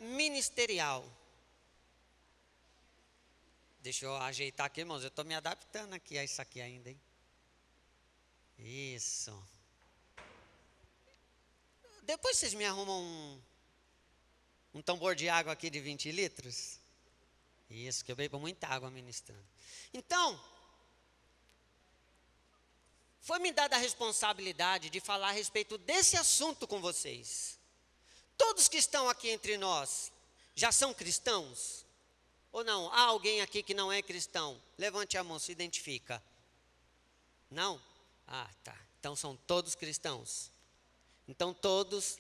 ministerial. Deixa eu ajeitar aqui, irmãos. Eu estou me adaptando aqui a isso aqui ainda, hein? Isso. Depois vocês me arrumam um tambor de água aqui de 20 litros. Isso, que eu bebo muita água ministrando. Então, foi me dada a responsabilidade de falar a respeito desse assunto com vocês. Todos que estão aqui entre nós já são cristãos? Ou não? Há alguém aqui que não é cristão? Levante a mão, se identifica. Não? Ah, tá. Então são todos cristãos. Então todos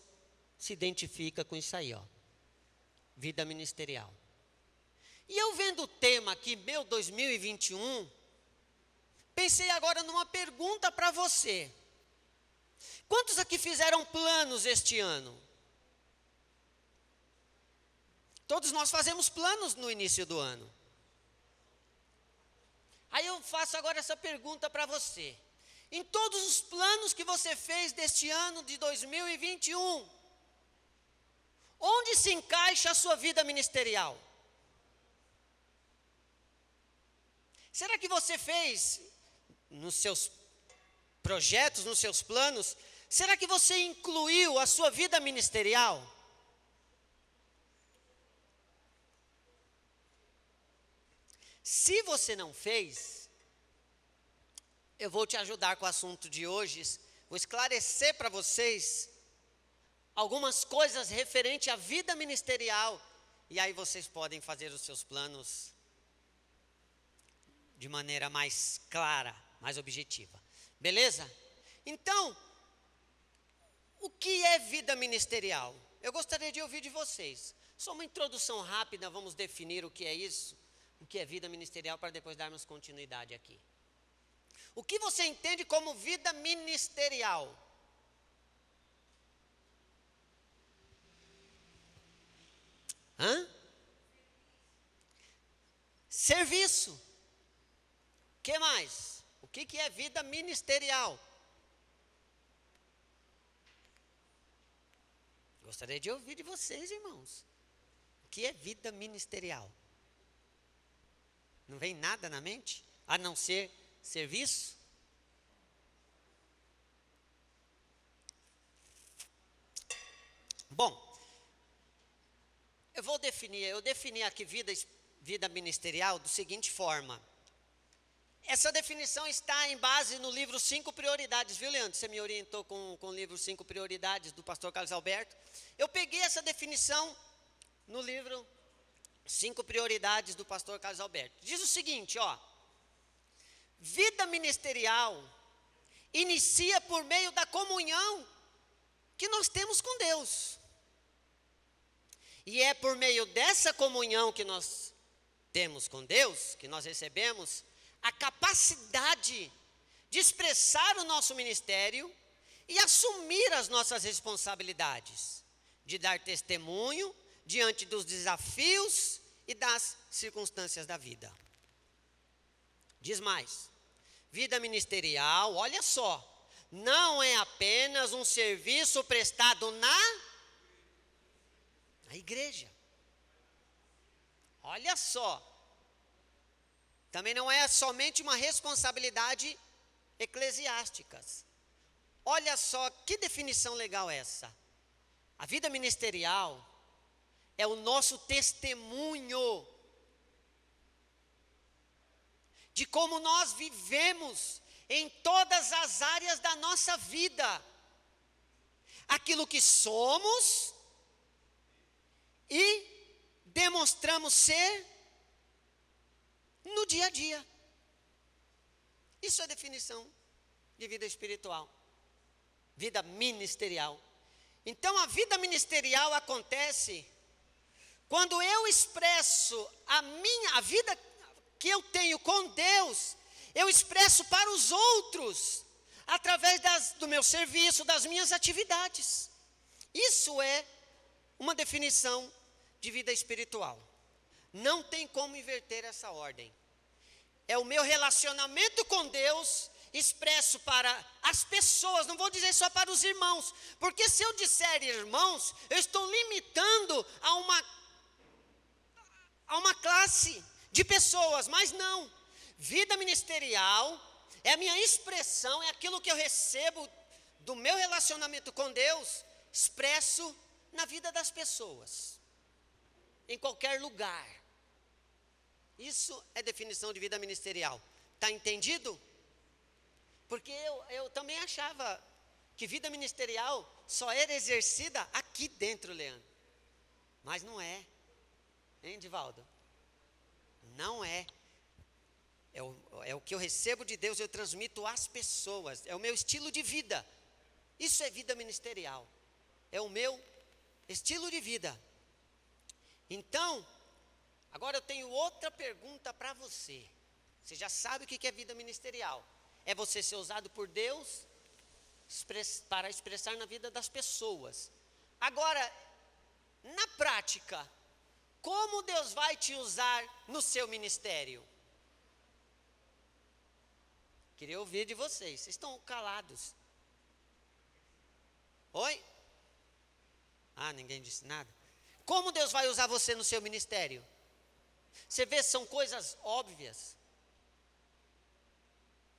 se identificam com isso aí, ó. Vida ministerial. E eu vendo o tema aqui, meu 2021, pensei agora numa pergunta para você. Quantos aqui fizeram planos este ano? Todos nós fazemos planos no início do ano. Aí eu faço agora essa pergunta para você. Em todos os planos que você fez deste ano de 2021, onde se encaixa a sua vida ministerial? Será que você fez nos seus projetos, nos seus planos, será que você incluiu a sua vida ministerial? Se você não fez, eu vou te ajudar com o assunto de hoje, vou esclarecer para vocês algumas coisas referente à vida ministerial, e aí vocês podem fazer os seus planos de maneira mais clara, mais objetiva. Beleza? Então, o que é vida ministerial? Eu gostaria de ouvir de vocês. Só uma introdução rápida, vamos definir o que é isso, o que é vida ministerial, para depois darmos continuidade aqui. O que você entende como vida ministerial? Serviço. O que mais? O que é vida ministerial? Gostaria de ouvir de vocês, irmãos. O que é vida ministerial? Não vem nada na mente, a não ser serviço? Bom, eu defini aqui vida ministerial da seguinte forma. Essa definição está em base no livro 5 Prioridades, viu, Leandro? Você me orientou com o livro 5 Prioridades do pastor Carlos Alberto. Eu peguei essa definição no livro 5 Prioridades do pastor Carlos Alberto. Diz o seguinte, ó. Vida ministerial inicia por meio da comunhão que nós temos com Deus. E é por meio dessa comunhão que nós temos com Deus, que nós recebemos a capacidade de expressar o nosso ministério e assumir as nossas responsabilidades, de dar testemunho diante dos desafios e das circunstâncias da vida. Diz mais, vida ministerial, olha só, não é apenas um serviço prestado na igreja. Olha só. Também não é somente uma responsabilidade eclesiástica. Olha só que definição legal essa. A vida ministerial é o nosso testemunho de como nós vivemos em todas as áreas da nossa vida. Aquilo que somos e demonstramos ser no dia a dia. Isso é a definição de vida espiritual, vida ministerial. Então a vida ministerial acontece quando eu expresso a vida que eu tenho com Deus, eu expresso para os outros, através do meu serviço, das minhas atividades. Isso é uma definição de vida espiritual. Não tem como inverter essa ordem. É o meu relacionamento com Deus expresso para as pessoas, não vou dizer só para os irmãos, porque se eu disser irmãos, eu estou limitando a uma classe de pessoas, mas não. Vida ministerial é a minha expressão, é aquilo que eu recebo do meu relacionamento com Deus, expresso na vida das pessoas, em qualquer lugar. Isso é definição de vida ministerial. Está entendido? Porque eu também achava que vida ministerial só era exercida aqui dentro, Leandro. Mas não é. Hein, Divaldo? Não é. É o que eu recebo de Deus, eu transmito às pessoas. É o meu estilo de vida. Isso é vida ministerial. É o meu estilo de vida. Então, agora eu tenho outra pergunta para você. Você já sabe o que é vida ministerial. É você ser usado por Deus para expressar na vida das pessoas. Agora, na prática, como Deus vai te usar no seu ministério? Queria ouvir de vocês. Vocês estão calados. Oi? Ah, ninguém disse nada. Como Deus vai usar você no seu ministério? Você vê, são coisas óbvias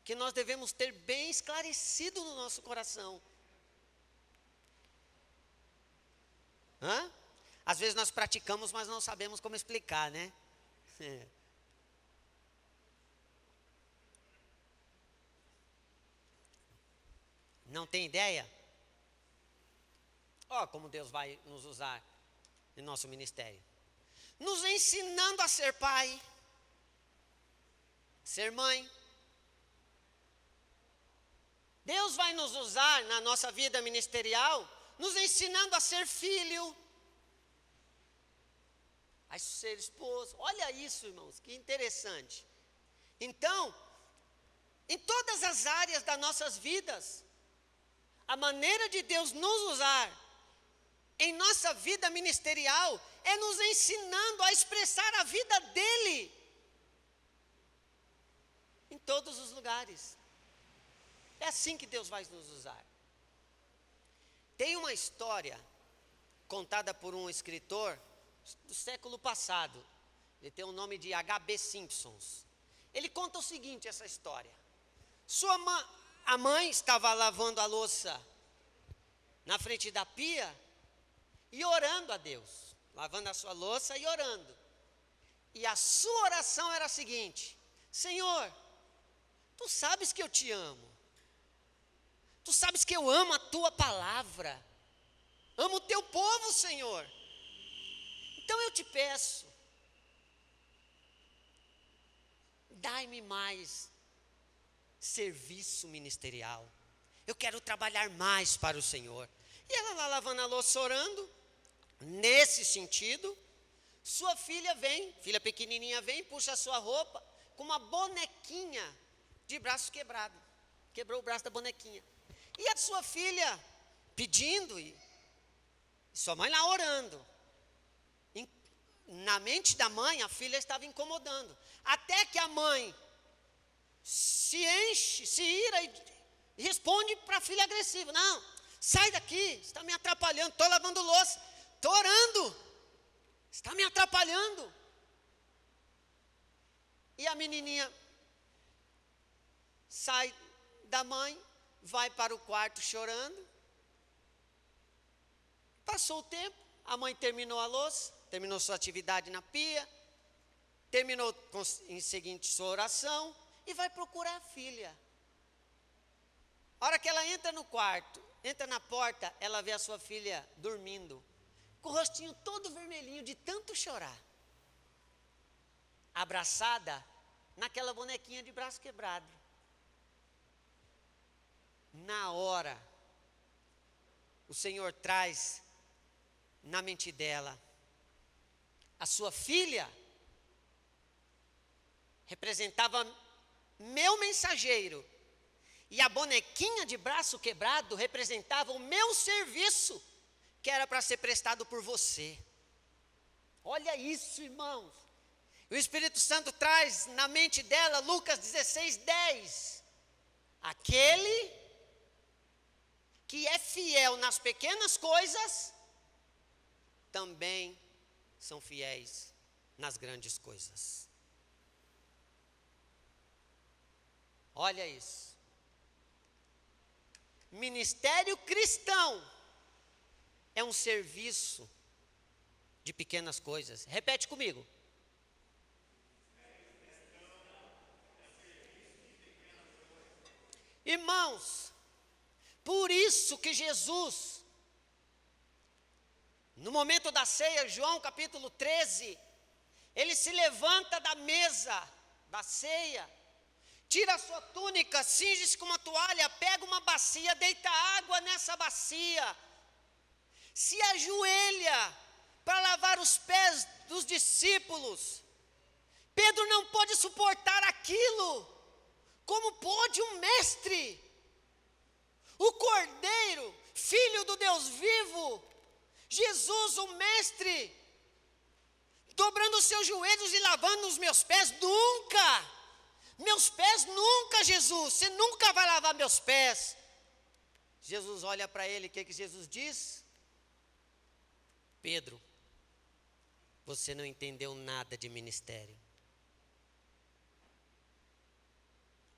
que nós devemos ter bem esclarecido no nosso coração. Às vezes nós praticamos, mas não sabemos como explicar, né? Não tem ideia? Ó, como Deus vai nos usar em nosso ministério. Nos ensinando a ser pai, ser mãe. Deus vai nos usar na nossa vida ministerial, nos ensinando a ser filho, a ser esposo. Olha isso, irmãos, que interessante. Então, em todas as áreas das nossas vidas, a maneira de Deus nos usar em nossa vida ministerial é nos ensinando a expressar a vida dele em todos os lugares. É assim que Deus vai nos usar. Tem uma história contada por um escritor do século passado. Ele tem o nome de H.B. Simpsons. Ele conta o seguinte, essa história. A mãe estava lavando a louça na frente da pia e orando a Deus. Lavando a sua louça e orando. E a sua oração era a seguinte: Senhor, Tu sabes que eu te amo. Tu sabes que eu amo a Tua palavra. Amo o Teu povo, Senhor. Então eu te peço, dai-me mais serviço ministerial. Eu quero trabalhar mais para o Senhor. E ela lá lavando a louça orando, nesse sentido, sua filha vem, filha pequenininha vem, puxa a sua roupa com uma bonequinha de braço quebrado. Quebrou o braço da bonequinha. E a sua filha pedindo, e sua mãe lá orando. Na mente da mãe, a filha estava incomodando. Até que a mãe se enche, se ira e responde para a filha agressiva: não, sai daqui, você está me atrapalhando, estou lavando louça, estou orando, está me atrapalhando. E a menininha sai da mãe, vai para o quarto chorando. Passou o tempo, a mãe terminou a louça, terminou sua atividade na pia, terminou em seguinte sua oração e vai procurar a filha. A hora que ela entra no quarto, entra na porta, ela vê a sua filha dormindo, com o rostinho todo vermelhinho de tanto chorar, abraçada naquela bonequinha de braço quebrado. Na hora, o Senhor traz na mente dela: a sua filha representava meu mensageiro, e a bonequinha de braço quebrado representava o meu serviço, que era para ser prestado por você. Olha isso, irmãos. O Espírito Santo traz na mente dela Lucas 16:10. aquele que é fiel nas pequenas coisas, também são fiéis nas grandes coisas. Olha isso. Ministério cristão é um serviço de pequenas coisas. Repete comigo. Irmãos, por isso que Jesus, no momento da ceia, João capítulo 13, ele se levanta da mesa da ceia, tira a sua túnica, cinge-se com uma toalha, pega uma bacia, deita água nessa bacia, se ajoelha para lavar os pés dos discípulos. Pedro não pôde suportar aquilo. Como pode um mestre, o Cordeiro, Filho do Deus vivo, Jesus, o mestre, dobrando os seus joelhos e lavando os meus pés? Nunca! Meus pés nunca, Jesus, você nunca vai lavar meus pés. Jesus olha para ele, o que Jesus diz? Pedro, você não entendeu nada de ministério.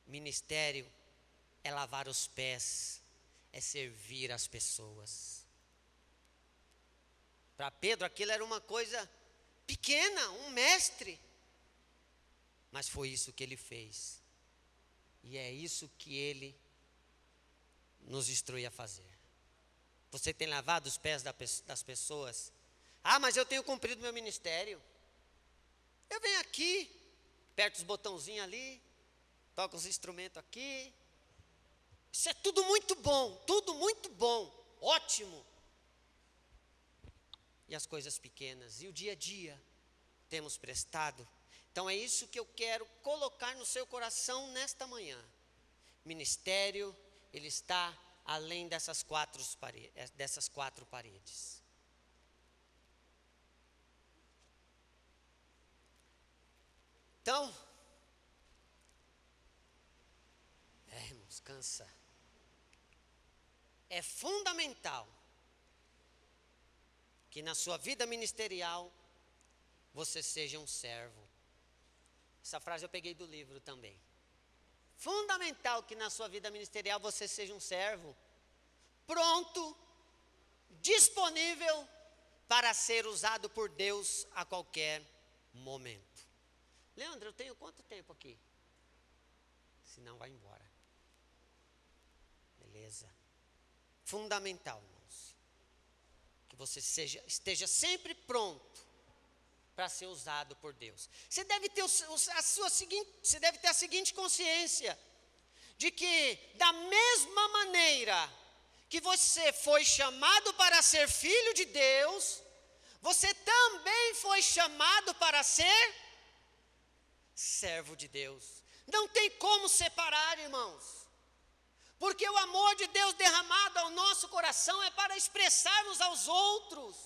Ministério é lavar os pés, é servir as pessoas. Para Pedro aquilo era uma coisa pequena, um mestre. Mas foi isso que ele fez. E é isso que ele nos instrui a fazer. Você tem lavado os pés das pessoas? Ah, mas eu tenho cumprido meu ministério. Eu venho aqui, aperto os botãozinhos ali, toco os instrumentos aqui. Isso é tudo muito bom, ótimo. E as coisas pequenas, e o dia a dia, temos prestado. Então é isso que eu quero colocar no seu coração nesta manhã. Ministério, ele está além dessas quatro paredes. Então, irmãos, cansa. É fundamental que na sua vida ministerial você seja um servo. Essa frase eu peguei do livro também. Fundamental que na sua vida ministerial você seja um servo, pronto, disponível para ser usado por Deus a qualquer momento. Leandro, eu tenho quanto tempo aqui? Senão vai embora. Beleza. Fundamental, irmãos, que você esteja sempre pronto para ser usado por Deus. Você deve ter a seguinte consciência, de que da mesma maneira que você foi chamado para ser filho de Deus, você também foi chamado para ser servo de Deus. Não tem como separar, irmãos, porque o amor de Deus derramado ao nosso coração é para expressarmos aos outros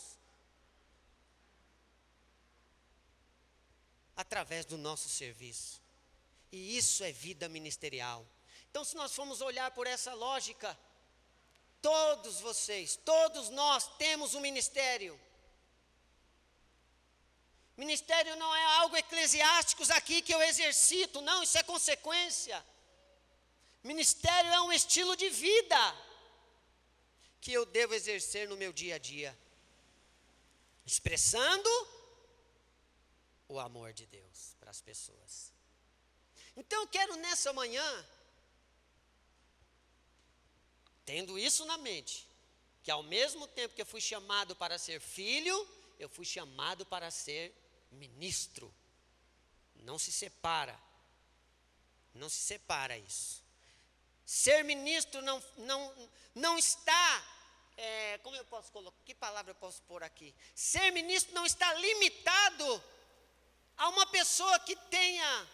através do nosso serviço. E isso é vida ministerial. Então, se nós formos olhar por essa lógica, todos nós temos um ministério. Ministério não é algo eclesiástico aqui que eu exercito, não, isso é consequência. Ministério é um estilo de vida que eu devo exercer no meu dia a dia, expressando o amor de Deus para as pessoas. Então eu quero nessa manhã, tendo isso na mente, que ao mesmo tempo que eu fui chamado para ser filho, eu fui chamado para ser ministro. Não se separa isso. Ser ministro não está, como eu posso colocar, que palavra eu posso pôr aqui? Ser ministro não está limitado a uma pessoa que tenha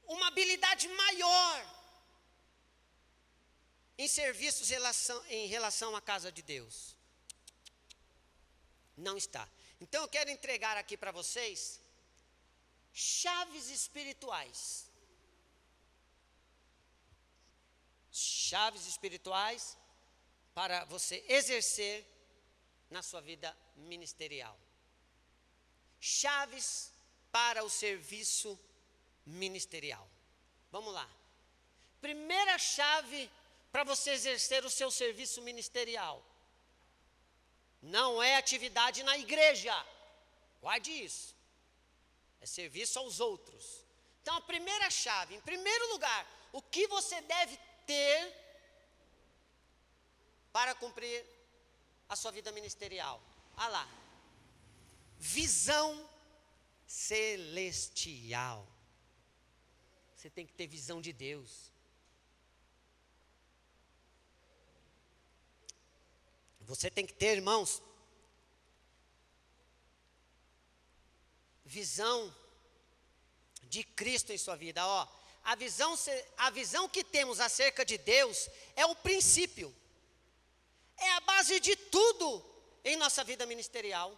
uma habilidade maior em serviços em relação à casa de Deus. Não está. Então eu quero entregar aqui para vocês chaves espirituais chaves espirituais para você exercer na sua vida ministerial. Chaves para o serviço ministerial. Vamos lá. Primeira chave para você exercer o seu serviço ministerial. Não é atividade na igreja. Guarde isso. É serviço aos outros. Então, a primeira chave, em primeiro lugar, o que você deve ter para cumprir a sua vida ministerial? Ah lá. Visão celestial. Você tem que ter visão de Deus. Você tem que ter, irmãos, visão de Cristo em sua vida. Ó, a visão que temos acerca de Deus é o princípio, é a base de tudo em nossa vida ministerial.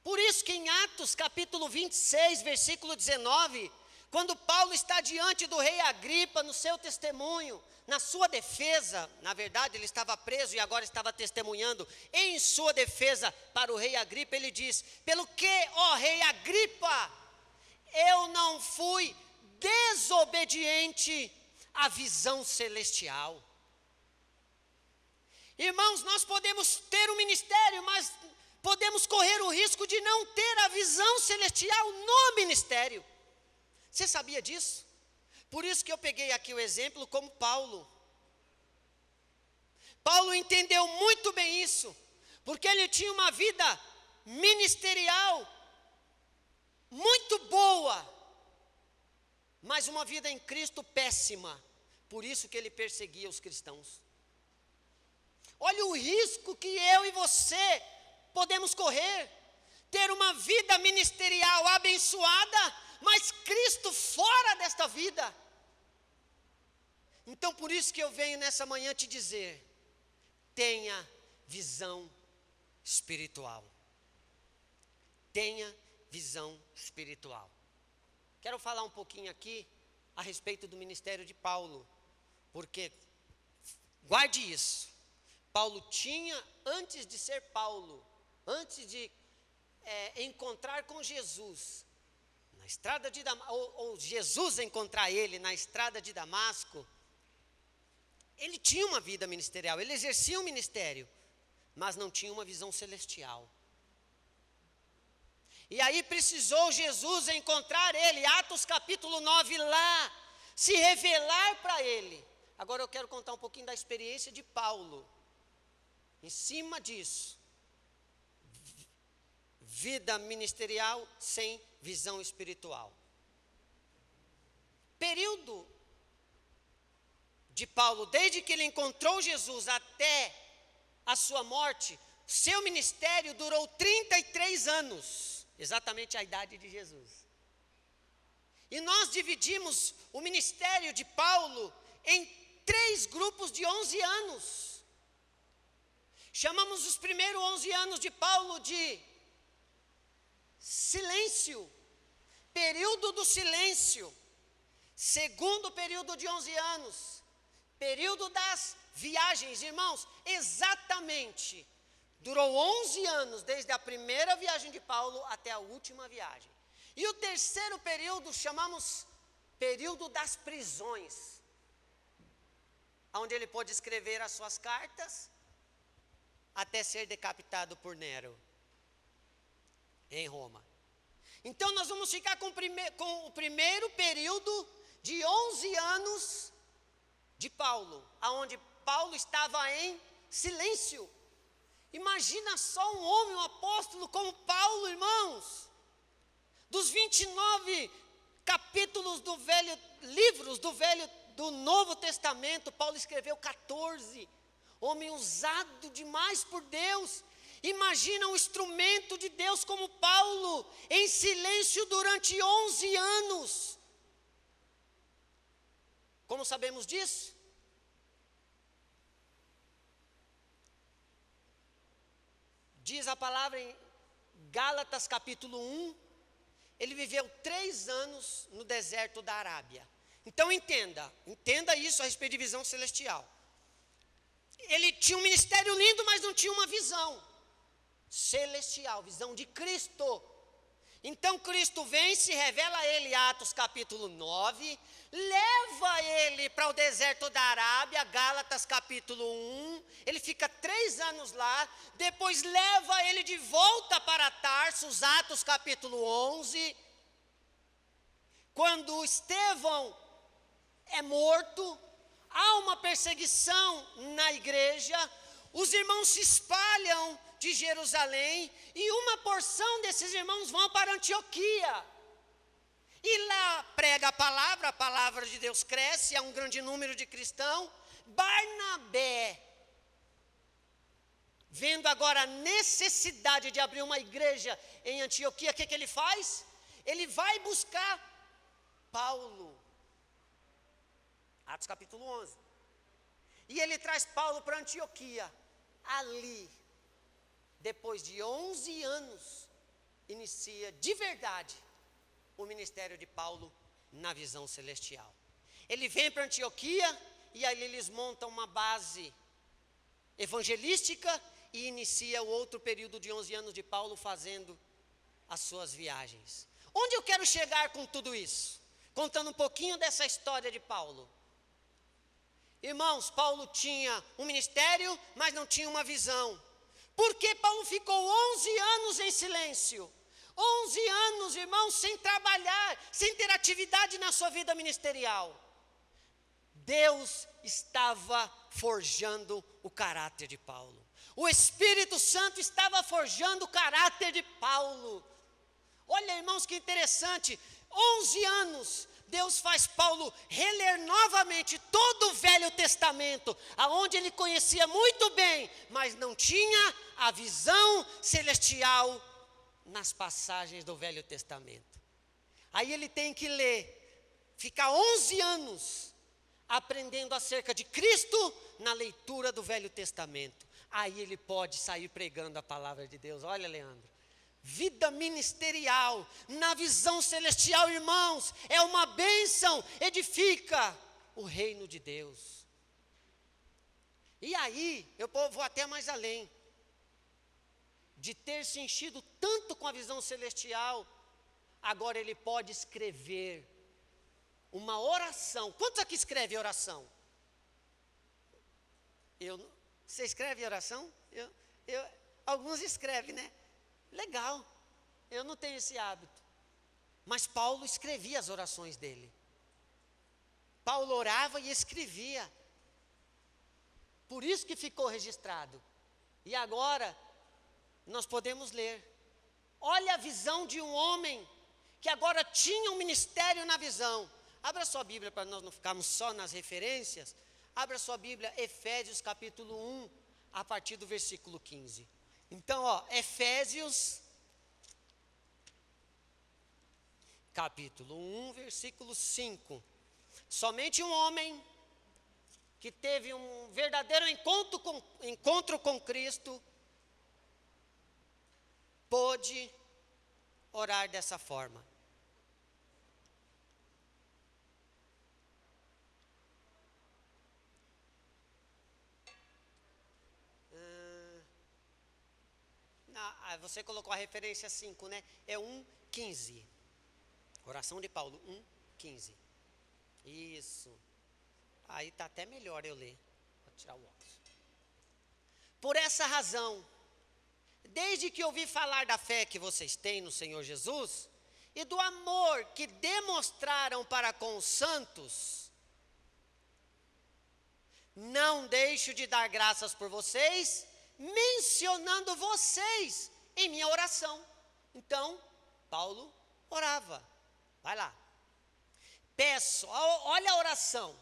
Por isso que em Atos capítulo 26, versículo 19, quando Paulo está diante do rei Agripa, no seu testemunho, na sua defesa, na verdade ele estava preso e agora estava testemunhando em sua defesa para o rei Agripa, ele diz: pelo que, ó rei Agripa, eu não fui desobediente à visão celestial. Irmãos, nós podemos ter um ministério, mas podemos correr o risco de não ter a visão celestial no ministério. Você sabia disso? Por isso que eu peguei aqui o exemplo como Paulo. Paulo entendeu muito bem isso, porque ele tinha uma vida ministerial muito boa, mas uma vida em Cristo péssima. Por isso que ele perseguia os cristãos. Olha o risco que eu e você podemos correr. Ter uma vida ministerial abençoada, mas Cristo fora desta vida. Então por isso que eu venho nessa manhã te dizer: tenha visão espiritual. Tenha visão espiritual. Quero falar um pouquinho aqui a respeito do ministério de Paulo, porque, guarde isso, Paulo tinha, antes de ser Paulo, antes de encontrar com Jesus, na estrada de Damasco, ou Jesus encontrar ele na estrada de Damasco, ele tinha uma vida ministerial, ele exercia um ministério, mas não tinha uma visão celestial. E aí precisou Jesus encontrar ele, Atos capítulo 9 lá, se revelar para ele. Agora eu quero contar um pouquinho da experiência de Paulo, em cima disso. Vida ministerial sem visão espiritual. Período de Paulo, desde que ele encontrou Jesus até a sua morte, seu ministério durou 33 anos, exatamente a idade de Jesus. E nós dividimos o ministério de Paulo em 3 grupos de 11 anos. Chamamos os primeiros 11 anos de Paulo de silêncio, período do silêncio. Segundo período de 11 anos, período das viagens. Irmãos, exatamente, durou 11 anos, desde a primeira viagem de Paulo até a última viagem. E o terceiro período chamamos período das prisões, onde ele pôde escrever as suas cartas, até ser decapitado por Nero, em Roma. Então nós vamos ficar com o primeiro período de 11 anos de Paulo, aonde Paulo estava em silêncio. Imagina só um homem, um apóstolo como Paulo, irmãos. Dos 29 capítulos do do Novo Testamento, Paulo escreveu 14. Homem usado demais por Deus. Imagina um instrumento de Deus como Paulo, em silêncio durante 11 anos. Como sabemos disso? Diz a palavra em Gálatas capítulo 1, ele viveu 3 anos no deserto da Arábia. Então entenda isso a respeito de visão celestial. Ele tinha um ministério lindo, mas não tinha uma visão celestial, visão de Cristo. Então Cristo vem, se revela a ele, Atos capítulo 9, leva ele para o deserto da Arábia, Gálatas capítulo 1, ele fica 3 anos lá, depois leva ele de volta para Tarsus, Atos capítulo 11, quando Estevão é morto, há uma perseguição na igreja, os irmãos se espalham de Jerusalém, e uma porção desses irmãos vão para Antioquia, e lá prega a palavra de Deus cresce, há um grande número de cristãos. Barnabé, vendo agora a necessidade de abrir uma igreja em Antioquia, o que ele faz? Ele vai buscar Paulo, Atos capítulo 11, e ele traz Paulo para Antioquia. Ali, depois de 11 anos, inicia de verdade o ministério de Paulo na visão celestial. Ele vem para Antioquia e aí eles montam uma base evangelística e inicia o outro período de 11 anos de Paulo fazendo as suas viagens. Onde eu quero chegar com tudo isso? Contando um pouquinho dessa história de Paulo. Irmãos, Paulo tinha um ministério, mas não tinha uma visão. Por que Paulo ficou 11 anos em silêncio? 11 anos, irmãos, sem trabalhar, sem ter atividade na sua vida ministerial. Deus estava forjando o caráter de Paulo. O Espírito Santo estava forjando o caráter de Paulo. Olha, irmãos, que interessante. 11 anos, Deus faz Paulo reler novamente todo o Velho Testamento, aonde ele conhecia muito bem, mas não tinha a visão celestial nas passagens do Velho Testamento. Aí ele tem que ler, ficar 11 anos aprendendo acerca de Cristo na leitura do Velho Testamento. Aí ele pode sair pregando a palavra de Deus. Olha, Leandro, vida ministerial, na visão celestial, irmãos, é uma bênção, edifica o reino de Deus. E aí, eu vou até mais além, de ter se enchido tanto com a visão celestial, agora ele pode escrever uma oração. Quantos aqui escrevem oração? Você escreve oração? Alguns escrevem, né? Legal, eu não tenho esse hábito. Mas Paulo escrevia as orações dele. Paulo orava e escrevia. Por isso que ficou registrado. E agora, nós podemos ler. Olha a visão de um homem que agora tinha um ministério na visão. Abra sua Bíblia para nós não ficarmos só nas referências. Abra sua Bíblia, Efésios capítulo 1, a partir do versículo 15. Então, Efésios, capítulo 1, versículo 5. Somente um homem que teve um verdadeiro encontro com Cristo pôde orar dessa forma. Você colocou a referência 5, né? É 1:15. Oração de Paulo, 1:15. Isso. Aí está até melhor eu ler. Vou tirar o óculos. Por essa razão, desde que ouvi falar da fé que vocês têm no Senhor Jesus e do amor que demonstraram para com os santos, não deixo de dar graças por vocês, mencionando vocês em minha oração. Então, Paulo orava. Vai lá. Peço, olha a oração.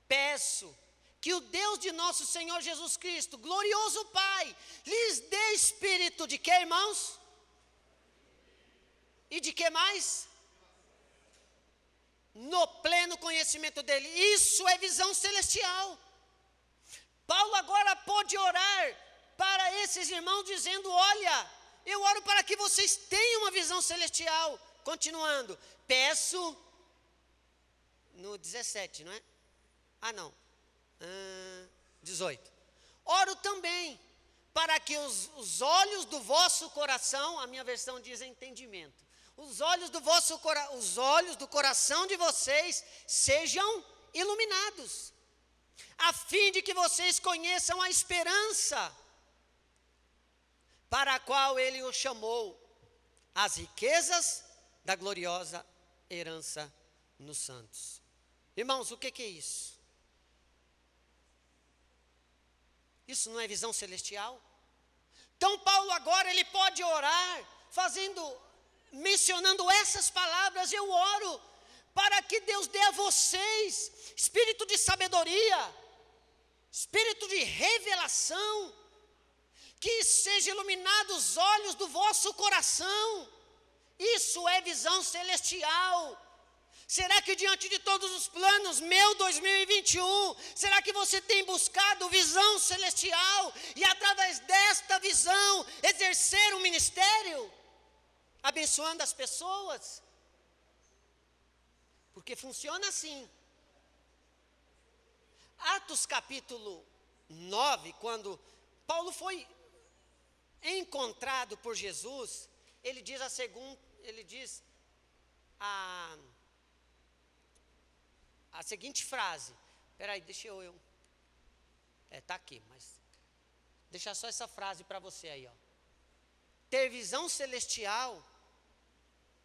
Peço que o Deus de nosso Senhor Jesus Cristo, glorioso Pai, lhes dê espírito de quê, irmãos? E de que mais? No pleno conhecimento dele. Isso é visão celestial. Paulo agora pode orar para esses irmãos dizendo: olha, eu oro para que vocês tenham uma visão celestial. Continuando, peço, no 17, não é? Ah, não. 18. Oro também, para que os olhos do vosso coração, a minha versão diz entendimento, os olhos do coração de vocês sejam iluminados, a fim de que vocês conheçam a esperança para a qual ele os chamou, as riquezas da gloriosa herança nos santos. Irmãos, o que é isso? Isso não é visão celestial? Então Paulo agora ele pode orar, mencionando essas palavras: eu oro para que Deus dê a vocês espírito de sabedoria, espírito de revelação, que seja iluminado os olhos do vosso coração. Isso é visão celestial. Será que diante de todos os planos, meu 2021, será que você tem buscado visão celestial e através desta visão exercer um ministério, abençoando as pessoas? Porque funciona assim. Atos capítulo 9, quando Paulo foi encontrado por Jesus, ele diz a seguinte frase. Espera aí, deixa eu está aqui, mas deixa só essa frase para você aí, ó. Ter visão celestial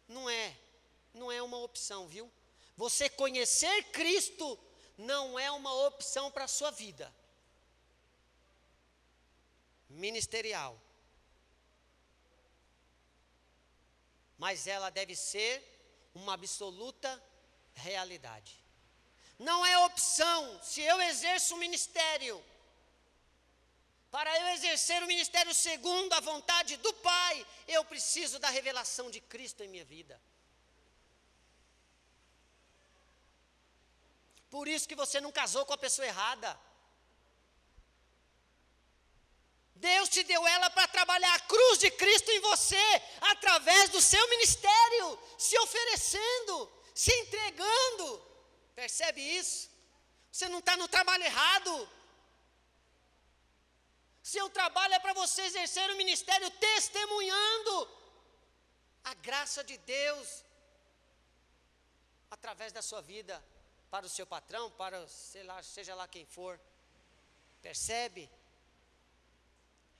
não é uma opção, viu? Você conhecer Cristo não é uma opção para a sua vida ministerial, mas ela deve ser uma absoluta realidade. Não é opção. Se eu exerço um ministério, para eu exercer o ministério segundo a vontade do Pai, eu preciso da revelação de Cristo em minha vida. Por isso que você não casou com a pessoa errada. Deus te deu ela para trabalhar a cruz de Cristo em você, através do seu ministério, se oferecendo, se entregando. Percebe isso? Você não está no trabalho errado. Seu trabalho é para você exercer o ministério testemunhando a graça de Deus através da sua vida, para o seu patrão, para, sei lá, seja lá quem for. Percebe?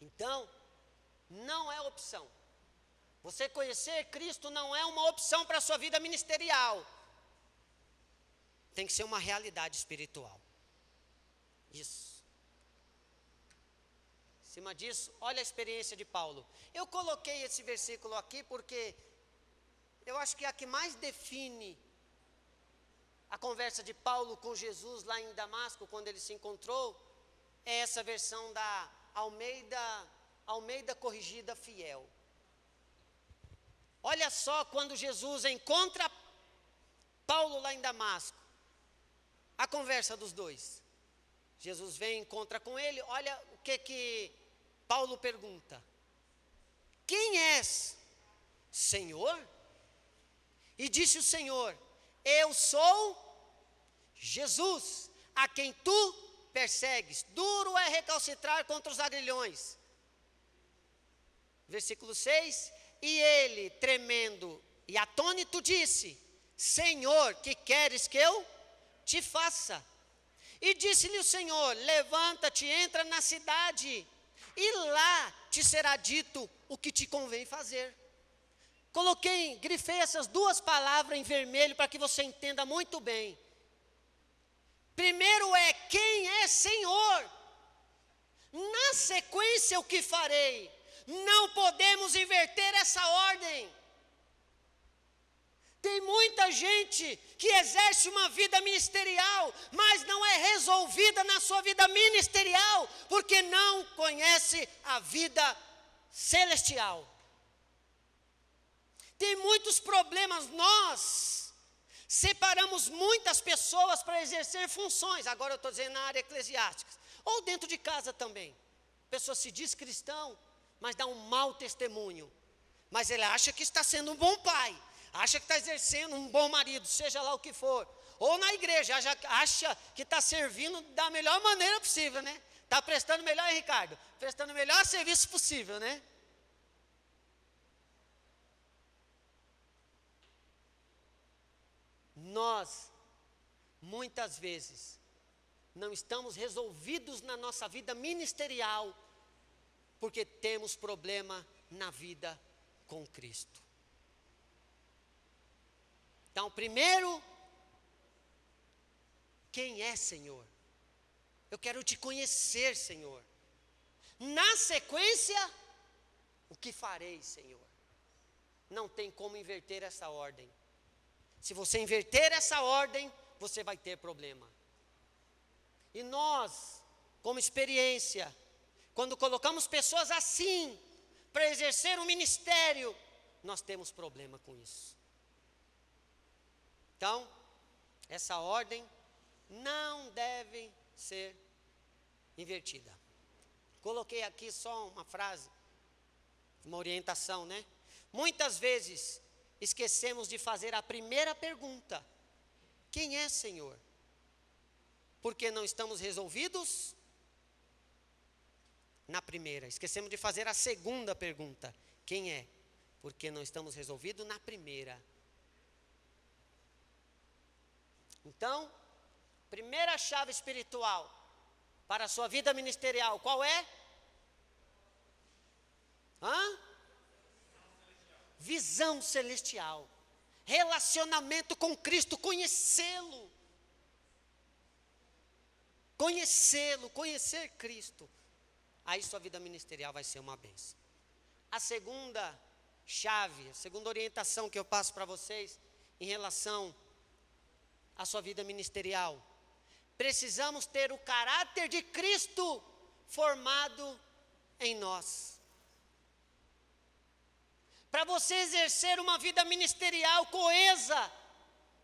Então, não é opção. Você conhecer Cristo não é uma opção para a sua vida ministerial. Tem que ser uma realidade espiritual. Isso. Em cima disso, olha a experiência de Paulo. Eu coloquei esse versículo aqui porque eu acho que a que mais define a conversa de Paulo com Jesus lá em Damasco, quando ele se encontrou, é essa versão da Almeida Corrigida Fiel. Olha só, quando Jesus encontra Paulo lá em Damasco, a conversa dos dois. Jesus vem, encontra com ele, olha o que Paulo pergunta: quem és, Senhor? E disse o Senhor: eu sou Jesus, a quem tu persegues. Duro é recalcitrar contra os agrilhões. Versículo 6, e ele, tremendo e atônito, disse: Senhor, que queres que eu te faça? E disse-lhe o Senhor: levanta-te, entra na cidade, e lá te será dito o que te convém fazer. Grifei essas duas palavras em vermelho para que você entenda muito bem. Primeiro é quem é Senhor. Na sequência, o que farei? Não podemos inverter essa ordem. Tem muita gente que exerce uma vida ministerial, mas não é resolvida na sua vida ministerial, porque não conhece a vida celestial. Tem muitos problemas. Nós separamos muitas pessoas para exercer funções. Agora eu estou dizendo na área eclesiástica, ou dentro de casa também. A pessoa se diz cristão, mas dá um mau testemunho. Mas ele acha que está sendo um bom pai, acha que está exercendo um bom marido, seja lá o que for. ou na igreja, já acha que está servindo da melhor maneira possível, né? Está prestando o melhor, Ricardo? Prestando o melhor serviço possível, né? Nós, muitas vezes, não estamos resolvidos na nossa vida ministerial, porque temos problema na vida com Cristo. Então, primeiro, quem é Senhor? Eu quero te conhecer, Senhor. Na sequência, o que farei, Senhor? Não tem como inverter essa ordem. Se você inverter essa ordem, você vai ter problema. E nós, como experiência, quando colocamos pessoas assim, para exercer um ministério, nós temos problema com isso. Então, essa ordem não deve ser invertida. Coloquei aqui só uma frase, uma orientação, né? Muitas vezes esquecemos de fazer a primeira pergunta: quem é, Senhor? Porque não estamos resolvidos na primeira. Esquecemos de fazer a segunda pergunta: quem é? Porque não estamos resolvidos na primeira. Então, primeira chave espiritual para a sua vida ministerial, qual é? Visão celestial. Relacionamento com Cristo, conhecê-lo. Conhecer Cristo. Aí sua vida ministerial vai ser uma bênção. A segunda chave, a segunda orientação que eu passo para vocês em relação à sua vida ministerial: precisamos ter o caráter de Cristo formado em nós. Para você exercer uma vida ministerial coesa,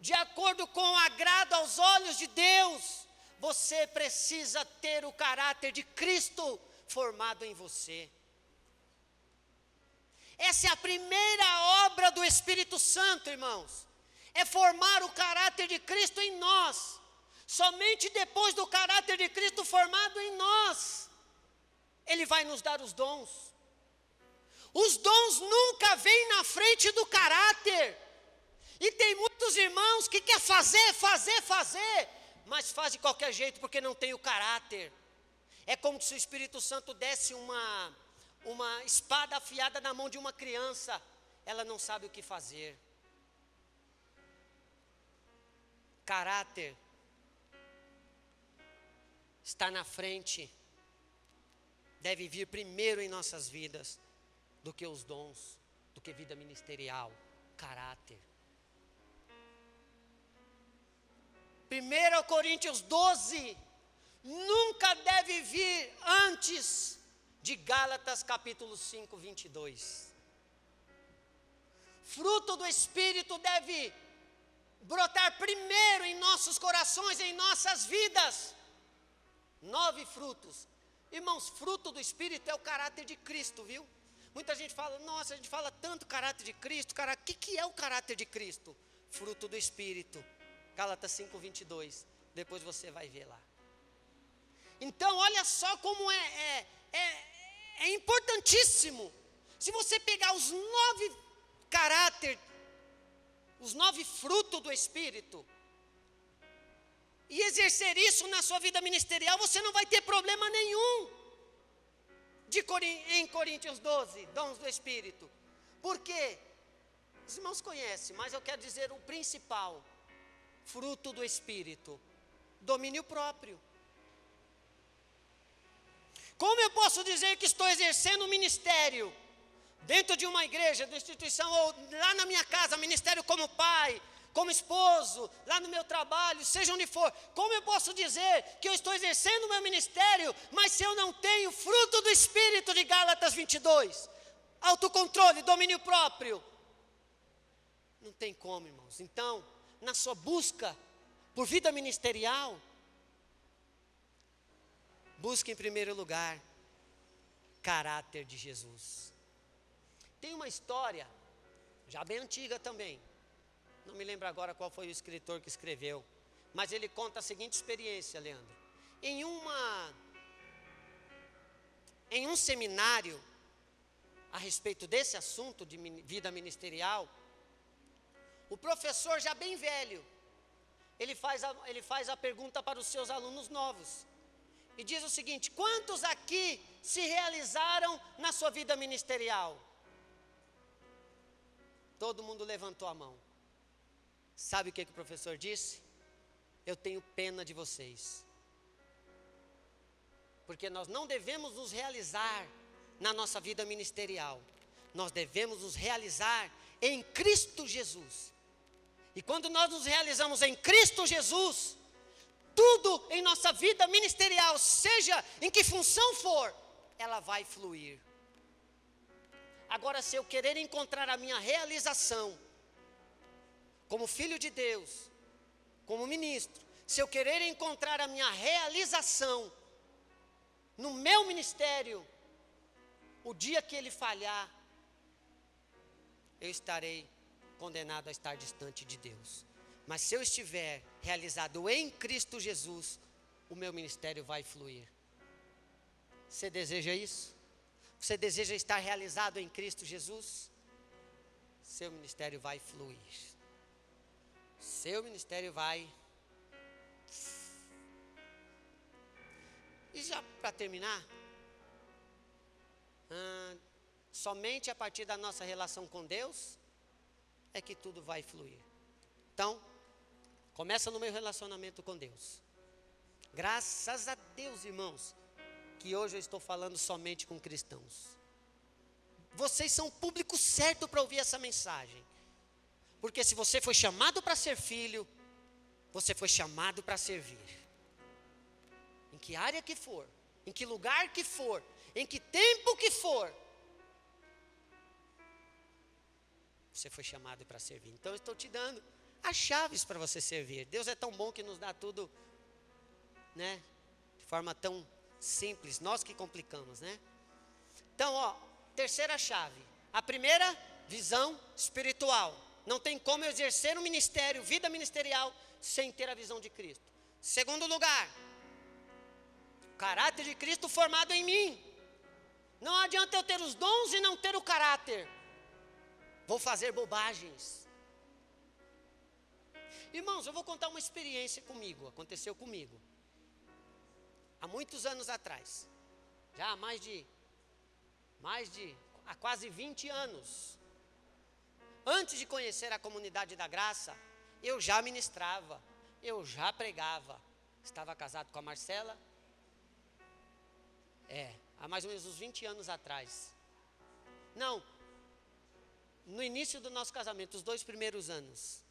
de acordo com o agrado aos olhos de Deus, você precisa ter o caráter de Cristo formado em você. Essa é a primeira obra do Espírito Santo, irmãos. É formar o caráter de Cristo em nós. Somente depois do caráter de Cristo formado em nós, Ele vai nos dar os dons. Os dons nunca vêm na frente do caráter. E tem muitos irmãos que querem fazer, mas faz de qualquer jeito porque não tem o caráter. É como se o Espírito Santo desse uma espada afiada na mão de uma criança. Ela não sabe o que fazer. Caráter está na frente, deve vir primeiro em nossas vidas, do que os dons, do que vida ministerial. Caráter. 1 Coríntios 12 nunca deve vir antes de Gálatas capítulo 5, 22. Fruto do Espírito deve brotar primeiro em nossos corações, em nossas vidas. 9 frutos. Irmãos, fruto do Espírito é o caráter de Cristo, viu? Muita gente fala, nossa, a gente fala tanto caráter de Cristo. O que é o caráter de Cristo? Fruto do Espírito. Gálatas 5, 22. Depois você vai ver lá. Então, olha só como é importantíssimo. Se você pegar os 9 caráter, os 9 frutos do Espírito, e exercer isso na sua vida ministerial, você não vai ter problema nenhum. Em Coríntios 12, dons do Espírito. Por quê? Os irmãos conhecem, mas eu quero dizer o principal. Fruto do Espírito. Domínio próprio. Como eu posso dizer que estou exercendo um ministério dentro de uma igreja, de uma instituição, ou lá na minha casa, ministério como pai, como esposo, lá no meu trabalho, seja onde for? Como eu posso dizer que eu estou exercendo o meu ministério, mas se eu não tenho fruto do Espírito de Gálatas 22? Autocontrole, domínio próprio. Não tem como, irmãos. Então, na sua busca por vida ministerial, busque em primeiro lugar caráter de Jesus. Tem uma história, já bem antiga também, não me lembro agora qual foi o escritor que escreveu, Mas ele conta a seguinte experiência, Leandro. Em um seminário a respeito desse assunto de vida ministerial, o professor, já bem velho, ele faz a pergunta para os seus alunos novos. E diz o seguinte: quantos aqui se realizaram na sua vida ministerial? Todo mundo levantou a mão. Sabe o que o professor disse? Eu tenho pena de vocês. Porque nós não devemos nos realizar na nossa vida ministerial. Nós devemos nos realizar em Cristo Jesus. E quando nós nos realizamos em Cristo Jesus, tudo em nossa vida ministerial, seja em que função for, ela vai fluir. Agora, se eu querer encontrar a minha realização como filho de Deus, como ministro, se eu querer encontrar a minha realização no meu ministério, o dia que ele falhar, eu estarei condenado a estar distante de Deus. Mas se eu estiver realizado em Cristo Jesus, o meu ministério vai fluir. Você deseja isso? Você deseja estar realizado em Cristo Jesus? Seu ministério vai fluir. Seu ministério vai. E já para terminar, somente a partir da nossa relação com Deus é que tudo vai fluir. Então, começa no meu relacionamento com Deus. Graças a Deus, irmãos, que hoje eu estou falando somente com cristãos. Vocês são o público certo para ouvir essa mensagem. Porque se você foi chamado para ser filho, você foi chamado para servir. Em que área que for, em que lugar que for, em que tempo que for, você foi chamado para servir. Então eu estou te dando as chaves para você servir. Deus é tão bom que nos dá tudo, né, de forma tão simples. Nós que complicamos, né? Então, terceira chave. A primeira, visão espiritual. Não tem como eu exercer um ministério, vida ministerial, sem ter a visão de Cristo. Segundo lugar, o caráter de Cristo formado em mim. Não adianta eu ter os dons e não ter o caráter. Vou fazer bobagens. Irmãos, eu vou contar uma experiência comigo. Aconteceu comigo há muitos anos atrás. Já há quase 20 anos. Antes de conhecer a comunidade da graça, eu já ministrava, eu já pregava. Estava casado com a Marcela. Há mais ou menos uns 20 anos atrás. Não, no início do nosso casamento, os 2 primeiros anos.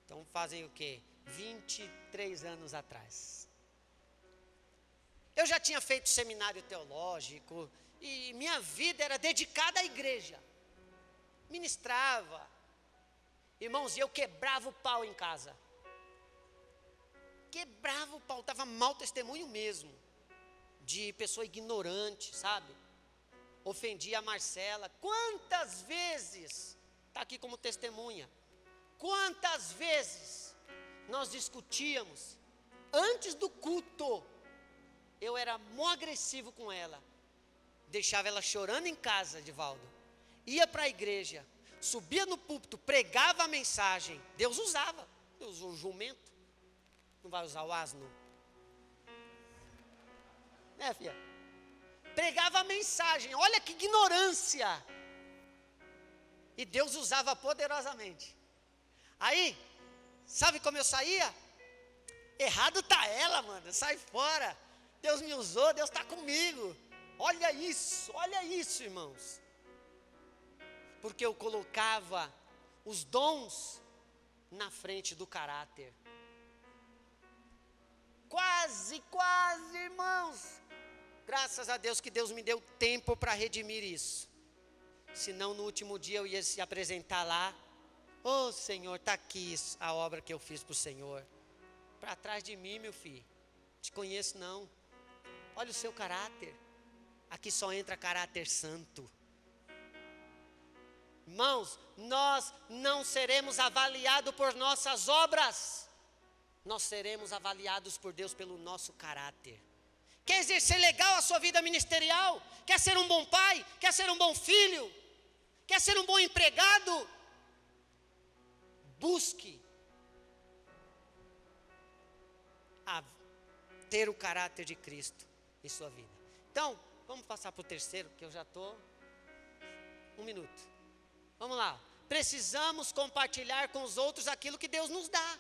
Então fazem o quê? 23 anos atrás. Eu já tinha feito seminário teológico e minha vida era dedicada à igreja. Ministrava. Irmãos, e eu quebrava o pau em casa. Quebrava o pau, estava mau testemunho mesmo. De pessoa ignorante, sabe? Ofendia a Marcela. Quantas vezes, está aqui como testemunha, quantas vezes nós discutíamos, antes do culto, eu era mó agressivo com ela, deixava ela chorando em casa, Divaldo, ia para a igreja, subia no púlpito, pregava a mensagem, Deus usava, Deus usou o jumento, não vai usar o asno? Né, filha? Pregava a mensagem, olha que ignorância, e Deus usava poderosamente. Aí, sabe como eu saía? Errado tá ela, mano, sai fora, Deus me usou, Deus está comigo. Olha isso, irmãos. Porque eu colocava os dons na frente do caráter. Quase, irmãos. Graças a Deus que Deus me deu tempo para redimir isso. Senão no último dia eu ia se apresentar lá. Ô Senhor, está aqui a obra que eu fiz para o Senhor. Para trás de mim, meu filho. Te conheço não. Olha o seu caráter. Aqui só entra caráter santo. Irmãos, nós não seremos avaliados por nossas obras. Nós seremos avaliados por Deus pelo nosso caráter. Quer exercer legal a sua vida ministerial? Quer ser um bom pai? Quer ser um bom filho? Quer ser um bom empregado? Busque ter o caráter de Cristo em sua vida. Então, vamos passar para o terceiro, que eu já estou 1 minuto. Vamos lá. Precisamos compartilhar com os outros aquilo que Deus nos dá.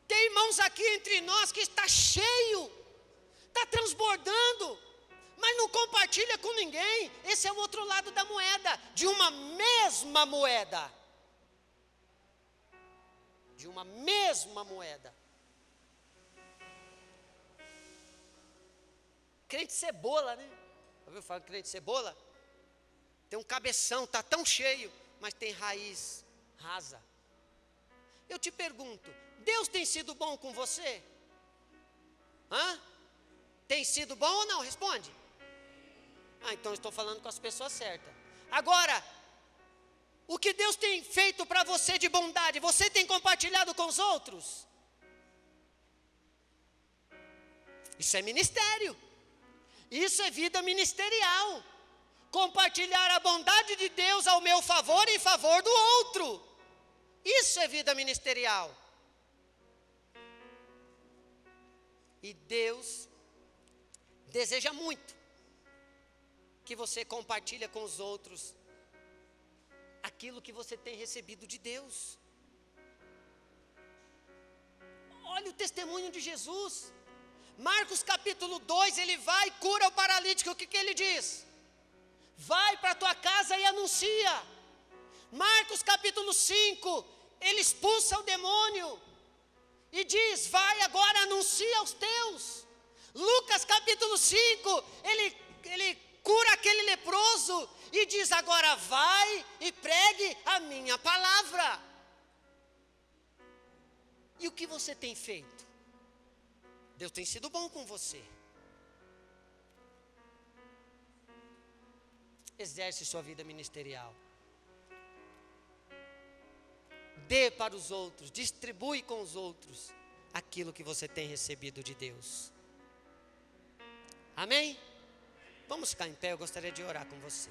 Tem irmãos aqui entre nós que está cheio, está transbordando, mas não compartilha com ninguém. Esse é o outro lado da moeda, de uma mesma moeda. De uma mesma moeda. Crente cebola, né? Ouviu falar de crente cebola? Tem um cabeção, está tão cheio, mas tem raiz rasa. Eu te pergunto, Deus tem sido bom com você? Tem sido bom ou não? Responde. Então eu estou falando com as pessoas certas. Agora, o que Deus tem feito para você de bondade, você tem compartilhado com os outros? Isso é ministério. Isso é vida ministerial. Compartilhar a bondade de Deus ao meu favor e em favor do outro. Isso é vida ministerial. E Deus deseja muito que você compartilhe com os outros aquilo que você tem recebido de Deus. Olha o testemunho de Jesus. Marcos capítulo 2, ele vai e cura o paralítico. O que ele diz? Vai para a tua casa e anuncia. Marcos capítulo 5, ele expulsa o demônio e diz, vai agora, anuncia aos teus. Lucas capítulo 5, ele cura aquele leproso e diz, agora vai e pregue a minha palavra. E o que você tem feito? Deus tem sido bom com você. Exerce sua vida ministerial. Dê para os outros, distribui com os outros aquilo que você tem recebido de Deus. Amém? Vamos ficar em pé, eu gostaria de orar com você.